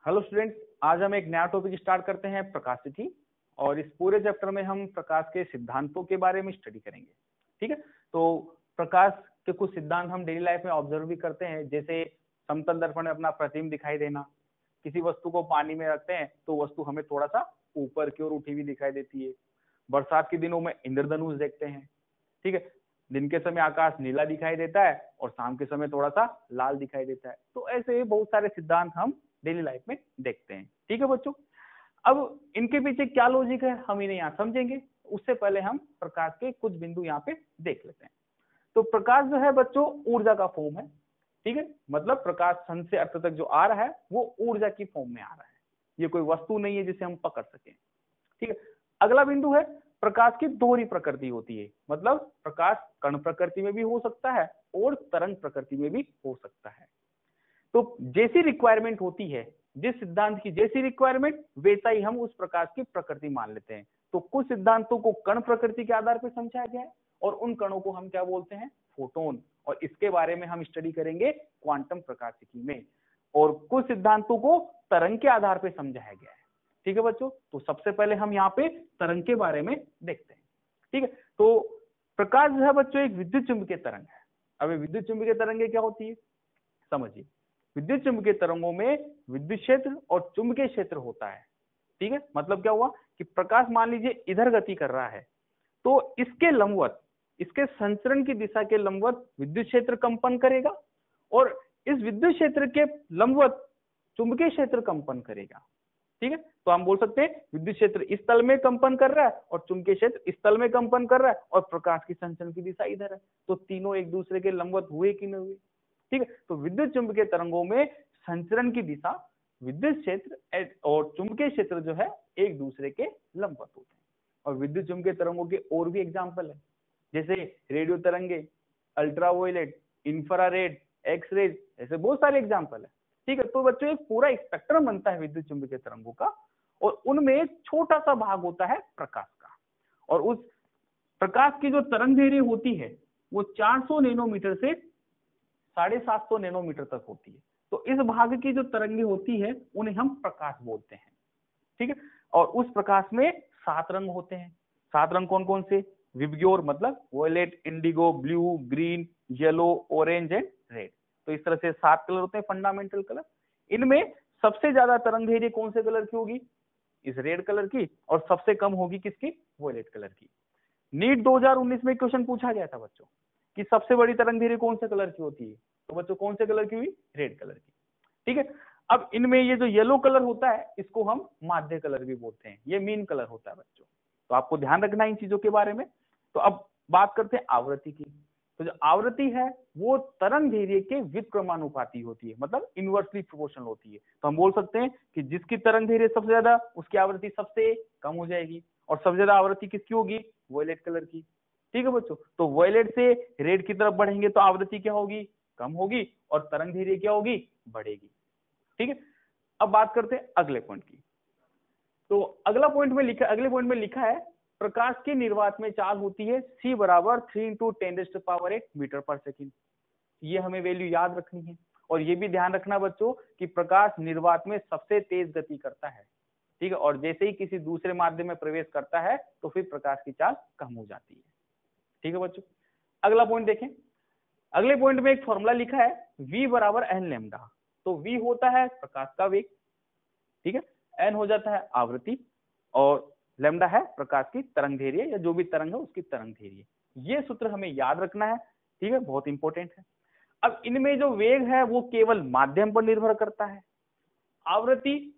Hello students, आज हम एक नया टॉपिक स्टार्ट करते हैं प्रकाशिकी। और इस पूरे चैप्टर में हम प्रकाश के सिद्धांतों के बारे में स्टडी करेंगे। ठीक है, तो प्रकाश के कुछ सिद्धांत हम डेली लाइफ में ऑब्जर्व भी करते हैं, जैसे समतल दर्पण में अपना प्रतिबिंब दिखाई देना। किसी वस्तु को पानी में रखते हैं तो वस्तु हमें थोड़ा सा ऊपर की ओर उठी हुई दिखाई देती है। बरसात के दिनों में इंद्रधनुष देखते हैं। ठीक है, दिन के समय आकाश नीला दिखाई देता है और शाम के समय थोड़ा सा लाल दिखाई देता है। तो ऐसे बहुत सारे सिद्धांत हम डेली लाइफ में देखते हैं। ठीक है बच्चों, अब इनके पीछे क्या लॉजिक है हम इन्हें यहाँ समझेंगे। उससे पहले हम प्रकाश के कुछ बिंदु यहाँ पे देख लेते हैं। तो प्रकाश जो है बच्चों ऊर्जा का फॉर्म है। ठीक है, मतलब प्रकाश सन से अर्थ तक जो आ रहा है वो ऊर्जा की फॉर्म में आ रहा है। ये कोई वस्तु नहीं है जिसे हम पकड़ सकें। ठीक है, अगला बिंदु है प्रकाश की दोहरी प्रकृति होती है। मतलब प्रकाश कण प्रकृति में भी हो सकता है और तरंग प्रकृति में भी हो सकता है। तो जैसी रिक्वायरमेंट होती है, जिस सिद्धांत की जैसी रिक्वायरमेंट वैसा ही हम उस प्रकाश की प्रकृति मान लेते हैं। तो कुछ सिद्धांतों को कण प्रकृति के आधार पर समझाया गया है और उन कणों को हम क्या बोलते हैं, फोटोन। और इसके बारे में हम स्टडी करेंगे क्वांटम प्रकाशिकी में। और कुछ सिद्धांतों को तरंग के आधार पर समझाया गया है। ठीक है बच्चों, तो सबसे पहले हम यहाँ पे तरंग के बारे में देखते हैं। ठीक है, तो प्रकाश जो है बच्चों एक विद्युत चुंबकीय तरंग है। अब विद्युत चुंबकीय तरंगें क्या होती है समझिए। विद्युत चुंबकीय तरंगों में विद्युत क्षेत्र और चुंबकीय क्षेत्र होता है। ठीक है, मतलब क्या हुआ कि प्रकाश मान लीजिए इधर गति कर रहा है तो इसके लंबवत, इसके संचरण की दिशा के लंबवत विद्युत क्षेत्र कंपन करेगा और इस विद्युत क्षेत्र के लंबवत चुंबकीय क्षेत्र कंपन करेगा। ठीक है, तो हम बोल सकते हैं विद्युत क्षेत्र इस तल में कंपन कर रहा है और चुंबकीय क्षेत्र इस तल में कंपन कर रहा है और प्रकाश की संचरण की दिशा इधर है। तो तीनों एक दूसरे के लंबवत हुए कि नहीं हुए। ठीक है, तो विद्युत चुंबकीय तरंगों में संचरण की दिशा, विद्युत क्षेत्र और चुंबकीय क्षेत्र जो है एक दूसरे के लंबवत होते हैं। और विद्युत चुंबकीय तरंगों के और भी एग्जाम्पल है, जैसे रेडियो तरंगे, अल्ट्रावायलेट, इंफ्रारेड, एक्स रेज, ऐसे बहुत सारे एग्जाम्पल है। ठीक है, तो बच्चों एक पूरा स्पेक्ट्रम बनता है विद्युत चुंबकीय तरंगों का और उनमें एक छोटा सा भाग होता है प्रकाश का। और उस प्रकाश की जो तरंग दैर्घ्य होती है वो 400 नैनोमीटर से 750 नैनोमीटर तक होती है। तो इस भाग की जो तरंगें होती है उन्हें हम प्रकाश बोलते हैं। ठीक है, और उस प्रकाश में 7 रंग होते हैं। 7 रंग कौन कौन से, विबग्योर मतलब violet, indigo, blue, green, yellow, orange and red. तो इस तरह से 7 कलर होते हैं फंडामेंटल कलर। इनमें सबसे ज्यादा तरंग दैर्घ्य कौन से कलर की होगी, इस रेड कलर की, और सबसे कम होगी किसकी, वॉयलेट कलर की। नीट 2019 में क्वेश्चन पूछा गया था बच्चों कि सबसे बड़ी तरंग दैर्घ्य कौन से कलर की होती है, तो बच्चों कौन से कलर की हुई, रेड कलर की। ठीक है, अब इनमें ये जो येलो कलर होता है इसको हम माध्य कलर भी बोलते हैं, ये मीन कलर होता है बच्चों। तो आपको ध्यान रखना है इन चीजों के बारे में। तो अब बात करते हैं आवृत्ति की। तो जो आवृत्ति है वो तरंग दैर्घ्य के व्युत्क्रमानुपाती होती है, मतलब इनवर्सली प्रोपोर्शनल होती है। तो हम बोल सकते हैं कि जिसकी तरंग दैर्घ्य सबसे ज्यादा उसकी आवृत्ति सबसे कम हो जाएगी और सबसे ज्यादा आवृत्ति किसकी होगी, वॉयलेट कलर की। ठीक है बच्चों, तो वॉयलेट से रेड की तरफ बढ़ेंगे तो आवृत्ति क्या होगी, कम होगी, और तरंग दैर्घ्य क्या होगी, बढ़ेगी। ठीक है, अब बात करते हैं अगले पॉइंट की। तो अगले पॉइंट में लिखा है प्रकाश की निर्वात में चाल होती है c बराबर 3 × 10⁸ मीटर पर सेकंड। ये हमें वैल्यू याद रखनी है। और ये भी ध्यान रखना बच्चों कि प्रकाश निर्वात में सबसे तेज गति करता है। ठीक है, और जैसे ही किसी दूसरे माध्यम में प्रवेश करता है तो फिर प्रकाश की चाल कम हो जाती है। ठीक है बच्चों, अगला पॉइंट देखें। अगले पॉइंट में एक फॉर्मूला लिखा है v बराबर n लैम्डा। तो v होता है प्रकाश का वेग, ठीक है, n हो जाता है आवृत्ति, और लैम्डा है प्रकाश की तरंग दैर्घ्य या जो भी तरंग है उसकी तरंग दैर्घ्य। ये सूत्र हमें याद रखना है। ठीक है, बहुत इंपॉर्टेंट है। अब इनमें जो वेग है वो केवल माध्यम पर निर्भर करता है, आवृत्ति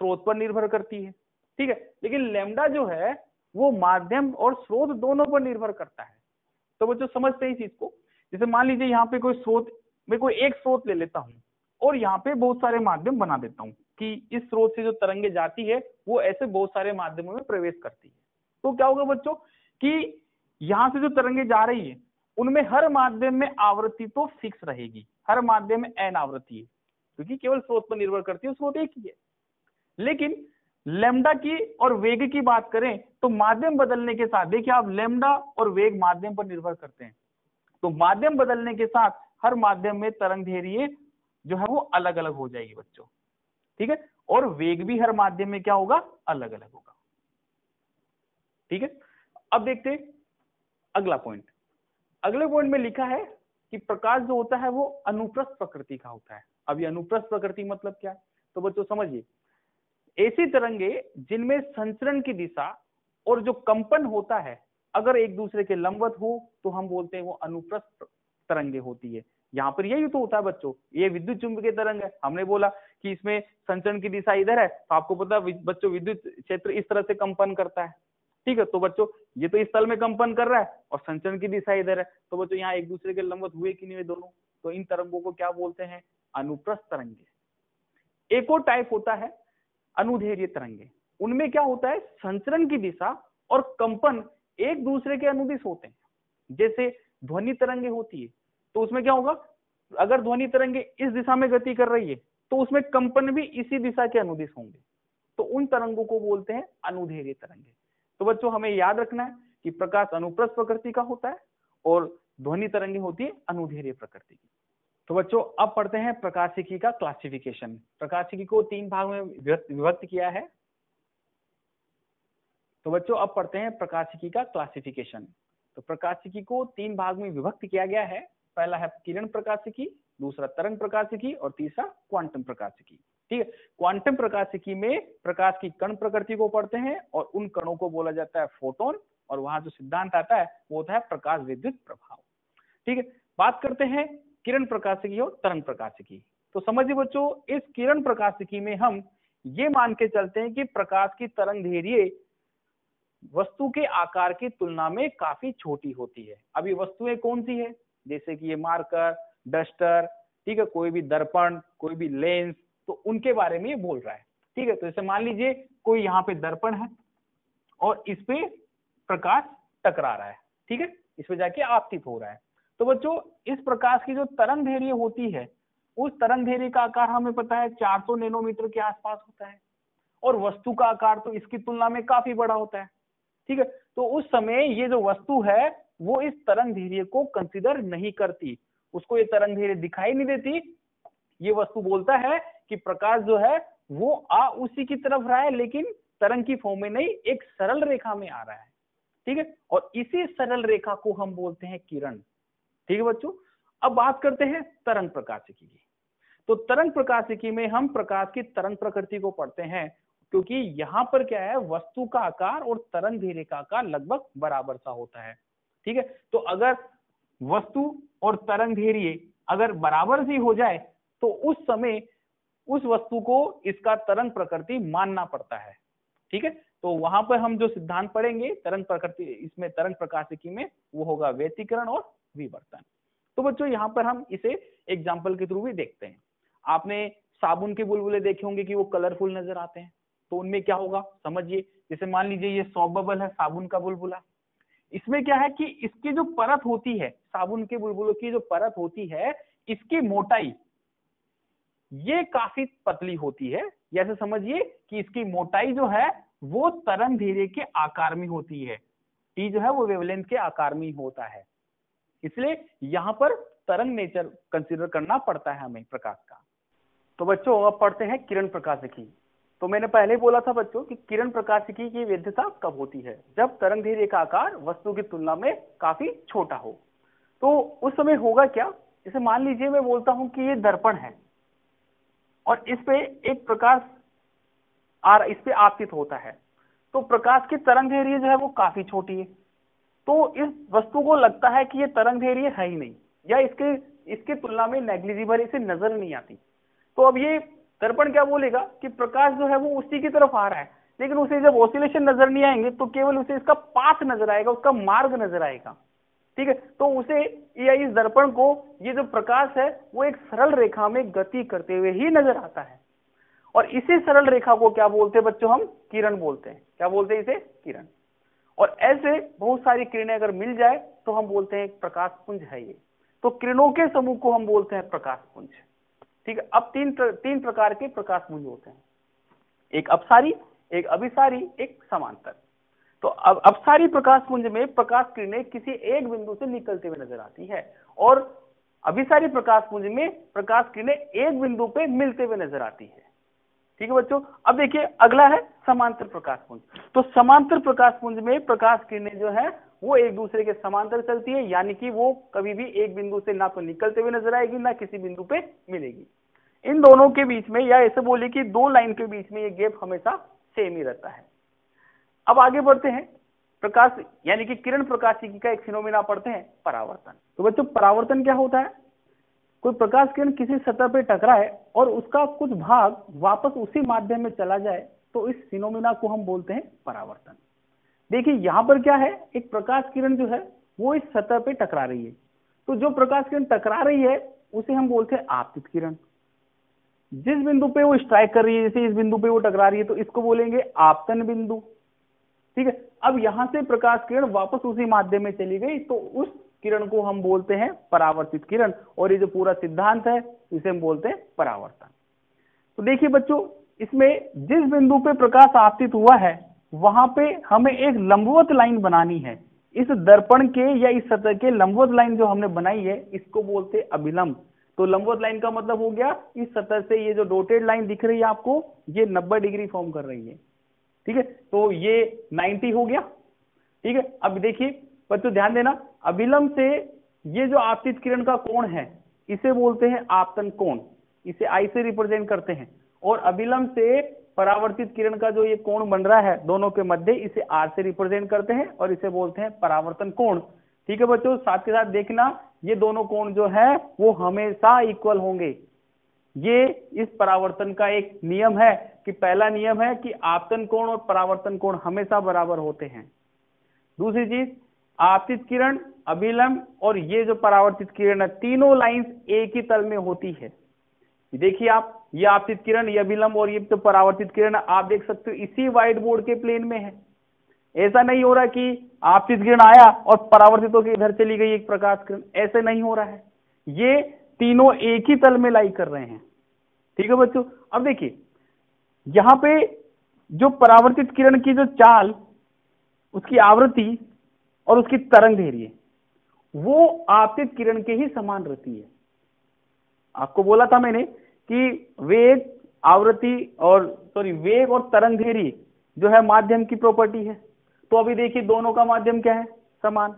स्रोत पर निर्भर करती है। ठीक है, लेकिन लैम्डा जो है वो माध्यम और स्रोत दोनों पर निर्भर करता है। तो बच्चों समझते हैं इस चीज को। जैसे मान लीजिए यहाँ पे कोई स्रोत, मैं कोई एक स्रोत ले लेता हूँ और यहाँ पे बहुत सारे माध्यम बना देता हूँ कि इस स्रोत से जो तरंगे जाती है वो ऐसे बहुत सारे माध्यमों में प्रवेश करती है। तो क्या होगा बच्चों कि यहाँ से जो तरंगे जा रही है उनमें हर माध्यम में आवृत्ति तो फिक्स रहेगी, हर माध्यम में n आवृत्ति है, क्योंकि केवल स्रोत पर निर्भर करती है, स्रोत एक ही है। लेकिन लैम्डा की और वेग की बात करें तो माध्यम बदलने के साथ, देखिए आप लैम्डा और वेग माध्यम पर निर्भर करते हैं, तो माध्यम बदलने के साथ हर माध्यम में तरंग दैर्घ्य जो है वो अलग अलग हो जाएगी बच्चों। ठीक है, और वेग भी हर माध्यम में क्या होगा, अलग अलग होगा। ठीक है, अब देखते हैं अगला पॉइंट। अगले पॉइंट में लिखा है कि प्रकाश जो होता है वो अनुप्रस्थ प्रकृति का होता है। अब ये अनुप्रस्थ प्रकृति मतलब क्या है, तो बच्चों समझिए, ऐसी तरंगे जिनमें संचरण की दिशा और जो कंपन होता है अगर एक दूसरे के लंबवत हो तो हम बोलते हैं वो अनुप्रस्थ तरंगे होती है। यहाँ पर यही तो होता है बच्चों, ये विद्युत चुंबकीय तरंग है। हमने बोला कि इसमें संचरण की दिशा इधर है, तो आपको पता है बच्चों विद्युत क्षेत्र इस तरह से कंपन करता है। ठीक है, तो बच्चों ये तो इस तल में कंपन कर रहा है और संचरण की दिशा इधर है, तो बच्चों यहाँ एक दूसरे के लंबवत हुए कि नहीं हुए दोनों, तो इन तरंगों को क्या बोलते हैं, अनुप्रस्थ तरंगे। एक और टाइप होता है अनुदैर्ध्य तरंगे, उनमें क्या होता है, संचरण की दिशा और कंपन एक दूसरे के अनुदिश होते हैं। जैसे ध्वनि तरंगे होती है, तो उसमें क्या होगा, अगर ध्वनि तरंगे इस दिशा में गति कर रही है तो उसमें कंपन भी इसी दिशा के अनुदिश होंगे, तो उन तरंगों को बोलते हैं अनुदैर्ध्य तरंगे। तो बच्चों हमें याद रखना है कि प्रकाश अनुप्रस्थ प्रकृति का होता है और ध्वनि तरंगे होती है अनुदैर्ध्य प्रकृति की। तो बच्चों अब पढ़ते हैं प्रकाशिकी का क्लासिफिकेशन। प्रकाशिकी को 3 भाग में विभक्त किया है। तो बच्चों अब पढ़ते हैं प्रकाशिकी का क्लासिफिकेशन। तो प्रकाशिकी को 3 भाग में विभक्त किया गया है। पहला है किरण प्रकाशिकी, दूसरा तरंग प्रकाशिकी और तीसरा क्वांटम प्रकाशिकी। ठीक है, क्वांटम प्रकाशिकी में प्रकाश की कण प्रकृति को पढ़ते हैं और उन कणों को बोला जाता है फोटोन, और वहां जो सिद्धांत आता है वो होता है प्रकाश विद्युत प्रभाव। ठीक है, बात करते हैं किरण प्रकाशिकी और तरंग प्रकाशिकी। तो समझिए बच्चों, इस किरण प्रकाशिकी में हम ये मान के चलते हैं कि प्रकाश की तरंगदैर्घ्य वस्तु के आकार की तुलना में काफी छोटी होती है। अब ये वस्तुएं कौन सी है, जैसे कि ये मार्कर, डस्टर, ठीक है, कोई भी दर्पण, कोई भी लेंस, तो उनके बारे में ये बोल रहा है। ठीक है, तो जैसे मान लीजिए कोई यहाँ पे दर्पण है और इस पे प्रकाश टकरा रहा है, ठीक है, इस पे जाके आपतित हो रहा है। तो बच्चों इस प्रकाश की जो तरंगदैर्घ्य होती है, उस तरंगदैर्घ्य का आकार हमें पता है 400 नैनोमीटर के आसपास होता है, और वस्तु का आकार तो इसकी तुलना में काफी बड़ा होता है। ठीक है, तो उस समय ये जो वस्तु है वो इस तरंगदैर्घ्य को कंसीडर नहीं करती, उसको ये तरंगदैर्घ्य दिखाई नहीं देती। ये वस्तु बोलता है कि प्रकाश जो है वो आ उसी की तरफ रहा है, लेकिन तरंग की फॉर्म में नहीं, एक सरल रेखा में आ रहा है। ठीक है, और इसी सरल रेखा को हम बोलते हैं किरण। ठीक है बच्चों, अब बात करते हैं तरंग प्रकाशिकी की। तो तरंग प्रकाशिकी में हम प्रकाश की तरंग प्रकृति को पढ़ते हैं, क्योंकि यहाँ पर क्या है, वस्तु का आकार और तरंगदैर्घ्य का आकार लगभग बराबर सा होता है। ठीक है, तो अगर वस्तु और तरंगदैर्घ्य अगर बराबर सी हो जाए तो उस समय उस वस्तु को इसका तरंग प्रकृति मानना पड़ता है। ठीक है, तो वहां पर हम जो सिद्धांत पढ़ेंगे तरंग प्रकृति, इसमें तरंग प्रकाशिकी में, वो होगा व्यतिकरण और विवर्तन। तो बच्चों यहाँ पर हम इसे एग्जाम्पल के थ्रू भी देखते हैं। आपने साबुन के बुलबुले देखे होंगे कि वो कलरफुल नजर आते हैं, तो उनमें क्या होगा समझिए, जैसे मान लीजिए ये सॉफ्ट बबल है साबुन का बुलबुला, इसमें क्या है कि इसकी जो परत होती है, साबुन के बुलबुलों की जो परत होती है, इसकी मोटाई ये काफी पतली होती है। जैसे समझिए कि इसकी मोटाई जो है वो तरंगदैर्घ्य के आकार में होती है, टी जो है वो वेवलेंथ के आकार में होता है, इसलिए यहाँ पर तरंग नेचर कंसीडर करना पड़ता है हमें प्रकाश का। तो बच्चों अब पढ़ते हैं किरण प्रकाशिकी। तो मैंने पहले बोला था बच्चों कि किरण प्रकाशिकी की वैधता कब होती है, जब तरंगदैर्घ्य का आकार वस्तु की तुलना में काफी छोटा हो। तो उस समय होगा क्या, जैसे मान लीजिए मैं बोलता हूं कि ये दर्पण है और इस पे एक प्रकाश इस पे आपतित होता है, तो प्रकाश की तरंगदैर्घ्य जो है वो काफी छोटी है, तो इस वस्तु को लगता है कि ये तरंगदैर्घ्य है ही नहीं, या इसके तुलना में नेग्लिजिबल, इसे नजर नहीं आती। तो अब ये दर्पण क्या बोलेगा कि प्रकाश जो है वो उसी की तरफ आ रहा है, लेकिन उसे जब ऑसिलेशन नजर नहीं आएंगे तो केवल उसे इसका पाथ नजर आएगा, उसका मार्ग नजर आएगा। ठीक है, तो उसे या इस दर्पण को ये जो प्रकाश है वो एक सरल रेखा में गति करते हुए ही नजर आता है, और इसी सरल रेखा को क्या बोलते हैं बच्चों, हम किरण बोलते हैं। क्या बोलते हैं इसे, किरण। और ऐसे बहुत सारी किरणें अगर मिल जाए तो हम बोलते हैं प्रकाश पुंज है ये। तो किरणों के समूह को हम बोलते हैं प्रकाश पुंज। ठीक है, अब तीन प्रकार के प्रकाश पुंज होते हैं, एक अपसारी, एक अभिसारी, एक समांतर। तो अब अपसारी प्रकाश पुंज में प्रकाश किरणें किसी एक बिंदु से निकलते हुए नजर आती है, और अभिसारी प्रकाश पुंज में प्रकाश किरणें एक बिंदु पे मिलते हुए नजर आती है। ठीक है बच्चों। अब देखिए अगला है समांतर प्रकाश पुंज। तो समांतर प्रकाश पुंज में प्रकाश किरणें जो है वो एक दूसरे के समांतर चलती है, यानी कि वो कभी भी एक बिंदु से ना तो निकलते हुए नजर आएगी ना किसी बिंदु पे मिलेगी। इन दोनों के बीच में, या ऐसे बोले कि दो लाइन के बीच में ये गैप हमेशा सेम ही रहता है। अब आगे बढ़ते हैं, प्रकाश यानी कि किरण प्रकाशिकी का एक फिनोमिना पढ़ते हैं, परावर्तन। तो बच्चों परावर्तन क्या होता है? कोई प्रकाश किरण किसी सतह पे टकराए और उसका कुछ भाग वापस उसी माध्यम में चला जाए, तो इस फिनोमिना को हम बोलते हैं परावर्तन। देखिए यहां पर क्या है, एक प्रकाश किरण जो है वो इस सतह पे टकरा रही है, तो जो प्रकाश किरण टकरा रही है उसे हम बोलते हैं आपतित किरण। जिस बिंदु पे वो स्ट्राइक कर रही है, जैसे इस बिंदु पे वो टकरा रही है, तो इसको बोलेंगे आपतन बिंदु। ठीक है, अब यहां से प्रकाश किरण वापस उसी माध्यम में चली गई, तो उस किरण को हम बोलते हैं परावर्तित किरण, और ये जो पूरा सिद्धांत है इसे हम बोलते हैं परावर्तन। तो देखिए बच्चों, इसमें जिस बिंदु पे प्रकाश आपतित हुआ है वहां पे हमें एक लंबवत लाइन बनानी है। इस दर्पण के या इस सतह के लंबवत लाइन जो हमने बनाई है इसको बोलते हैं अभिलंब। तो लंबवत लाइन का मतलब हो गया, इस सतह से ये जो डॉटेड लाइन दिख रही है आपको, ये 90 डिग्री फॉर्म कर रही है। ठीक है, तो ये 90 हो गया। ठीक है, अब देखिए बच्चों ध्यान देना, अभिलंब से ये जो आपतित किरण का कोण है इसे बोलते हैं आपतन कोण, इसे आई से रिप्रेजेंट करते हैं। और अभिलंब से परावर्तित किरण का जो ये कोण बन रहा है दोनों के मध्य, इसे आर से रिप्रेजेंट करते हैं और इसे बोलते हैं परावर्तन कोण। ठीक है बच्चों, साथ के साथ देखना ये दोनों कोण जो है वो हमेशा इक्वल होंगे। ये इस परावर्तन का एक नियम है कि पहला नियम है कि आपतन कोण और परावर्तन कोण हमेशा बराबर होते हैं। दूसरी चीज, आपतित किरण, अभिलंब और ये जो परावर्तित किरण है, तीनों लाइंस एक ही तल में होती है। देखिए आप, ये आपतित किरण, ये अभिलंब और ये तो परावर्तित किरण आप देख सकते हो इसी व्हाइट बोर्ड के प्लेन में है। ऐसा नहीं हो रहा कि आपतित किरण आया और परावर्तित होकर इधर चली गई एक प्रकाश किरण, ऐसे नहीं हो रहा है, ये तीनों एक ही तल में लाई कर रहे हैं। ठीक है बच्चों, अब देखिए यहां पे जो परावर्तित किरण की जो चाल, उसकी आवृत्ति और उसकी तरंग दैर्ध्य वो आपतित किरण के ही समान रहती है। आपको बोला था मैंने कि वेग, आवृत्ति और वेग और तरंग दैर्ध्य जो है माध्यम की प्रॉपर्टी है। तो अभी देखिए दोनों का माध्यम क्या है, समान।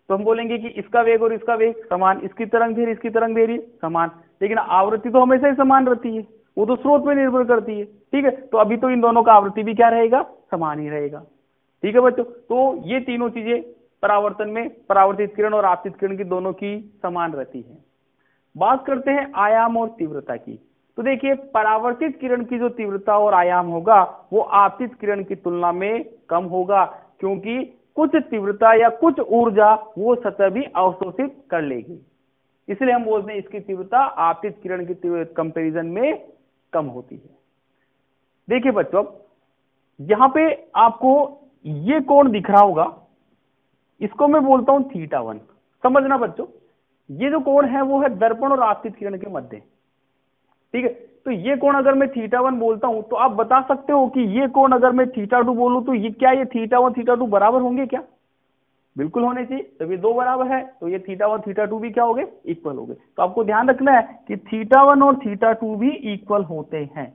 तो हम बोलेंगे कि इसका वेग और इसका वेग समान, इसकी तरंग दैर्ध्य इसकी तरंग दैर्ध्य समान, लेकिन आवृत्ति तो हमेशा ही समान रहती है, वो तो स्रोत पे निर्भर करती है। ठीक है, तो अभी तो इन दोनों का आवृत्ति भी क्या रहेगा, समान ही रहेगा। ठीक है बच्चों, तो ये तीनों चीजें परावर्तन में परावर्तित किरण और आपतित किरण की दोनों की समान रहती है। बात करते हैं आयाम और तीव्रता की। तो देखिए परावर्तित किरण की जो तीव्रता और आयाम होगा वो आपतित किरण की तुलना में कम होगा, क्योंकि कुछ तीव्रता या कुछ ऊर्जा वो सतह भी अवशोषित कर लेगी, इसलिए हम बोलते हैं इसकी तीव्रता आपतित किरण की कंपैरिजन में कम होती है। देखिए बच्चों, यहां पे आपको ये कोण दिख रहा होगा, इसको मैं बोलता हूं θ1। समझना बच्चों, ये जो कोण है वो है दर्पण और आपतित किरण के मध्य। ठीक है, तो ये कोण अगर मैं θ1 बोलता हूं तो आप बता सकते हो कि ये कोण अगर मैं θ2 बोलूं तो ये क्या, ये θ1 θ2 बराबर होंगे क्या? बिल्कुल होने चाहिए, जब ये दो बराबर है तो ये θ1 θ2 भी क्या हो गए, इक्वल हो गए। तो आपको ध्यान रखना है कि θ1 और θ2 भी इक्वल होते हैं।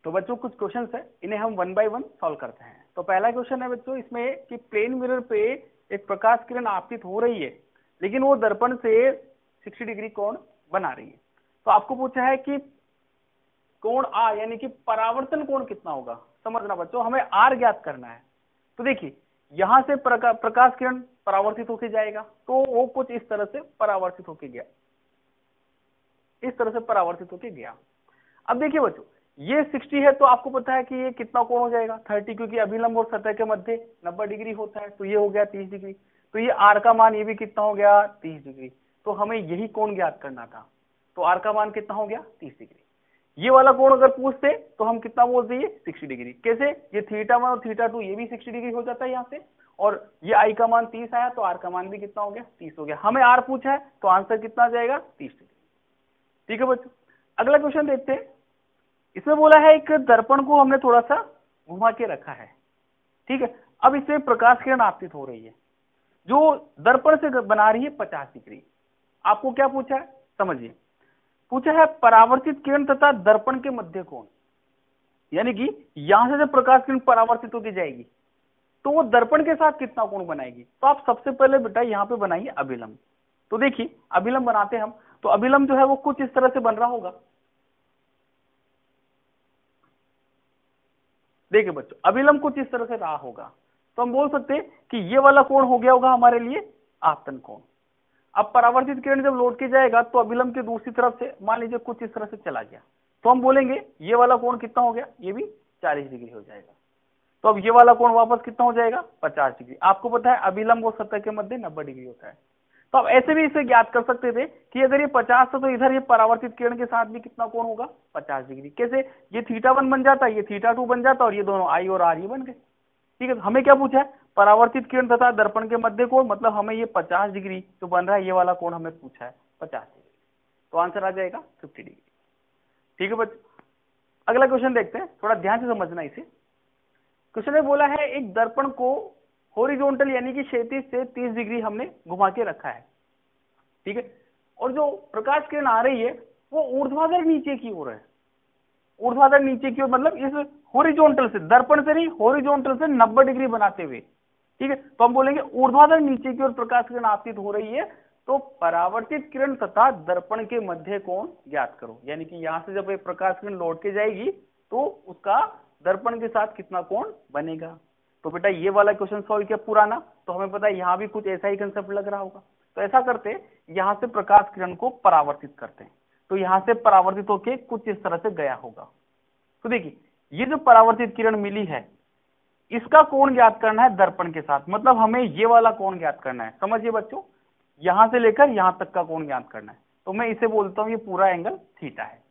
तो बच्चों कुछ क्वेश्चन है, इन्हें हम 1 बाय 1 सॉल्व करते हैं। तो पहला क्वेश्चन है बच्चों इसमें कि प्लेन मिरर पे एक प्रकाश किरण आपतित हो रही है, लेकिन वो दर्पण से 60 डिग्री कोण बना रही है। तो आपको पूछा है कि कोण आर यानी कि परावर्तन कोण कितना होगा। समझना बच्चों, हमें आर ज्ञात करना है। तो देखिए यहां से प्रकाश किरण परावर्तित होके जाएगा, तो वो कुछ इस तरह से परावर्तित होके गया, इस तरह से परावर्तित होके गया। अब देखिए बच्चों, ये 60 है तो आपको पता है कि ये कितना कोण हो जाएगा, 30, क्योंकि अभिलंब और सतह के मध्य 90 डिग्री होता है, तो ये हो गया 30 डिग्री। तो ये आर का मान ये भी कितना हो गया, 30 डिग्री। तो हमें यही कोण ज्ञात करना था, तो आर का मान कितना हो गया, 30 डिग्री। ये वाला कोण अगर पूछते तो हम कितना बोलते हैं, 60 डिग्री। कैसे, ये θ1 और θ2 ये भी 60 डिग्री हो जाता है यहाँ से, और ये आई का मान 30 आया तो आर का मान भी कितना हो गया, 30 हो गया। हमें आर पूछा है तो आंसर कितना आ जाएगा, 30 डिग्री। ठीक है बच्चों, अगला क्वेश्चन देखते हैं। इसमें बोला है एक दर्पण को हमने थोड़ा सा घुमा के रखा है। ठीक है, अब इसमें प्रकाश किरण आपतित हो रही है, जो दर्पण से बना रही है 50 डिग्री। आपको क्या पूछा है, समझिए, पूछा है परावर्तित किरण तथा दर्पण के मध्य कोण। यानी कि यहां से जब प्रकाश किरण परावर्तित होकर जाएगी तो वो दर्पण के साथ कितना कोण बनाएगी। तो आप सबसे पहले बेटा यहाँ पे बनाइए अभिलंब। तो देखिए अभिलंब बनाते हैं हम, तो अभिलंब जो है वो कुछ इस तरह से बन रहा होगा। देखिए बच्चों अभिलंब कुछ इस तरह से रहा होगा, तो हम बोल सकते हैं कि ये वाला कोण हो गया होगा हमारे लिए आपतन कोण। अब परावर्तित किरण जब लौट के जाएगा तो अभिलंब के दूसरी तरफ से मान लीजिए कुछ इस तरह से चला गया, तो हम बोलेंगे ये वाला कोण कितना हो गया, ये भी 40 डिग्री हो जाएगा। तो अब ये वाला कोण वापस कितना हो जाएगा, 50 डिग्री। आपको पता है अभिलंब और सतह के मध्य 90 डिग्री होता है। तो आप ऐसे भी इसे ज्ञात कर सकते थे कि अगर ये 50 था तो इधर ये परावर्तित किरण के साथ भी कितना कोण होगा, 50 डिग्री। कैसे, ये θ1 बन जाता, ये θ2 बन जाता और ये दोनों I और R ये बन गए। ठीक है, हमें क्या पूछा है, परावर्तित किरण तथा दर्पण के मध्य कोण, मतलब हमें ये 50 डिग्री जो बन रहा है ये वाला कोण हमें पूछा है 50 डिग्री। तो आंसर आ जाएगा 50 डिग्री। ठीक है बच्चों, अगला क्वेश्चन देखते हैं, थोड़ा ध्यान से समझना इसे। क्वेश्चन में बोला है एक दर्पण को हॉरिजॉन्टल यानी कि क्षैतिज से 30 डिग्री हमने घुमा के रखा है। ठीक है, और जो प्रकाश किरण आ रही है वो ऊर्ध्वाधर नीचे की ओर है। ऊर्ध्वाधर नीचे की ओर मतलब इस हॉरिजॉन्टल से, दर्पण से नहीं हॉरिजॉन्टल से 90 डिग्री बनाते हुए। ठीक है, तो हम बोलेंगे ऊर्ध्वाधर नीचे की ओर प्रकाश किरण आपतित हो रही है, तो परावर्तित किरण तथा दर्पण के मध्य कोण ज्ञात करो। यानी कि यहां से जब एक प्रकाश किरण लौट के जाएगी तो उसका दर्पण के साथ कितना कोण बनेगा। तो बेटा ये वाला क्वेश्चन सॉल्व किया पुराना, तो हमें पता है यहाँ भी कुछ ऐसा ही कंसेप्ट लग रहा होगा। तो ऐसा करते, यहाँ से प्रकाश किरण को परावर्तित करते हैं, तो यहाँ से परावर्तित होके कुछ इस तरह से गया होगा। तो देखिए ये जो परावर्तित किरण मिली है इसका कोण ज्ञात करना है दर्पण के साथ, मतलब हमें ये वाला कोण ज्ञात करना है। समझिए बच्चों, यहां से लेकर यहां तक का कोण ज्ञात करना है, तो मैं इसे बोलता हूं ये पूरा एंगल थीटा है।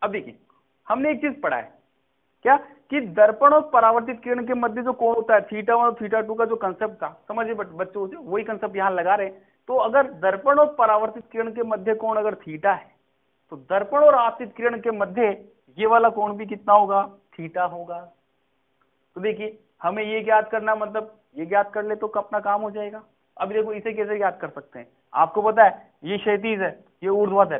अब देखिए हमने एक चीज पढ़ा है क्या, कि दर्पण और परावर्तित किरण के मध्य जो कोण होता है θ1 और θ2 का जो कंसेप्ट था, समझिए बच्चों से वही कंसेप्ट यहां लगा रहे हैं। तो अगर दर्पण और परावर्तित किरण के मध्य कोण अगर थीटा है, तो दर्पण और आपतित किरण के मध्य ये वाला कोण भी कितना होगा, थीटा होगा। तो देखिए हमें ये ज्ञात करना, मतलब ये ज्ञात कर ले तो अपना काम हो जाएगा। अब देखो इसे कैसे ज्ञात कर सकते हैं, आपको पता है ये क्षैतिज है, ये ऊर्ध्वाधर,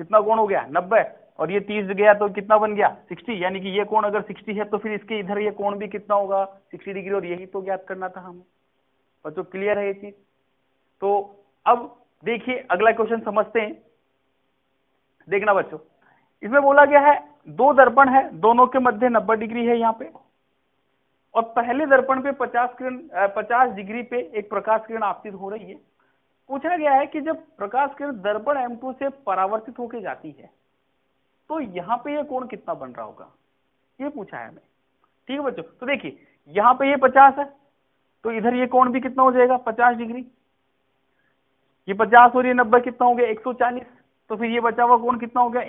कितना कोण हो गया 90, और ये 30 गया तो कितना बन गया 60, यानी कि ये कोण अगर 60 है तो फिर इसके इधर ये कोण भी कितना होगा 60 डिग्री, और यही तो ज्ञात करना था हमें। बच्चों क्लियर है ये चीज। तो अब देखिए अगला क्वेश्चन समझते हैं। देखना बच्चों, इसमें बोला गया है दो दर्पण है, दोनों के मध्य 90 डिग्री है यहाँ पे, और पहले दर्पण पे 50 डिग्री पे एक प्रकाश किरण आपतित हो रही है। पूछा गया है कि जब प्रकाश किरण दर्पण M2 से परावर्तित होकर जाती है तो यहाँ पे ये कोण कितना बन रहा होगा, ये पूछा है हमें। ठीक है बच्चों, तो देखिए यहाँ पे ये 50 है, तो इधर ये कोण भी कितना हो जाएगा 50 डिग्री। ये 50 और ये 90 कितना हो गया 140, तो फिर ये बचा हुआ कोण कितना हो गया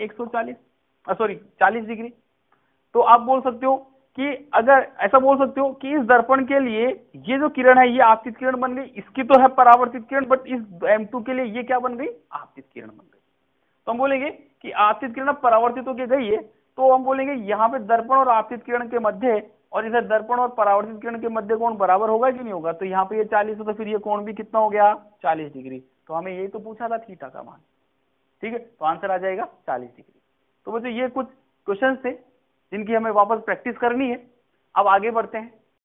40 डिग्री। तो आप बोल सकते हो कि अगर ऐसा बोल सकते हो कि इस दर्पण के लिए ये जो किरण है ये आपतित किरण बन गई, इसकी तो है परावर्तित किरण, बट इस M2 के लिए ये क्या बन गई, आपतित किरण बन गई। तो हम बोलेंगे कि आपतित किरण परावर्तित होकर गई है, तो हम बोलेंगे यहाँ पे दर्पण और आपतित किरण के मध्य, और इधर दर्पण और परावर्तित किरण के मध्य कोण बराबर होगा कि नहीं होगा। तो यहाँ पे ये 40 है, तो फिर ये कोण भी कितना हो गया 40 डिग्री। तो हमें यही तो पूछा था थीटा का मान। ठीक है, तो आंसर आ जाएगा 40 डिग्री। तो बच्चों ये कुछ क्वेश्चन थे जिनकी हमें वापस प्रैक्टिस करनी है। अब आगे बढ़ते हैं।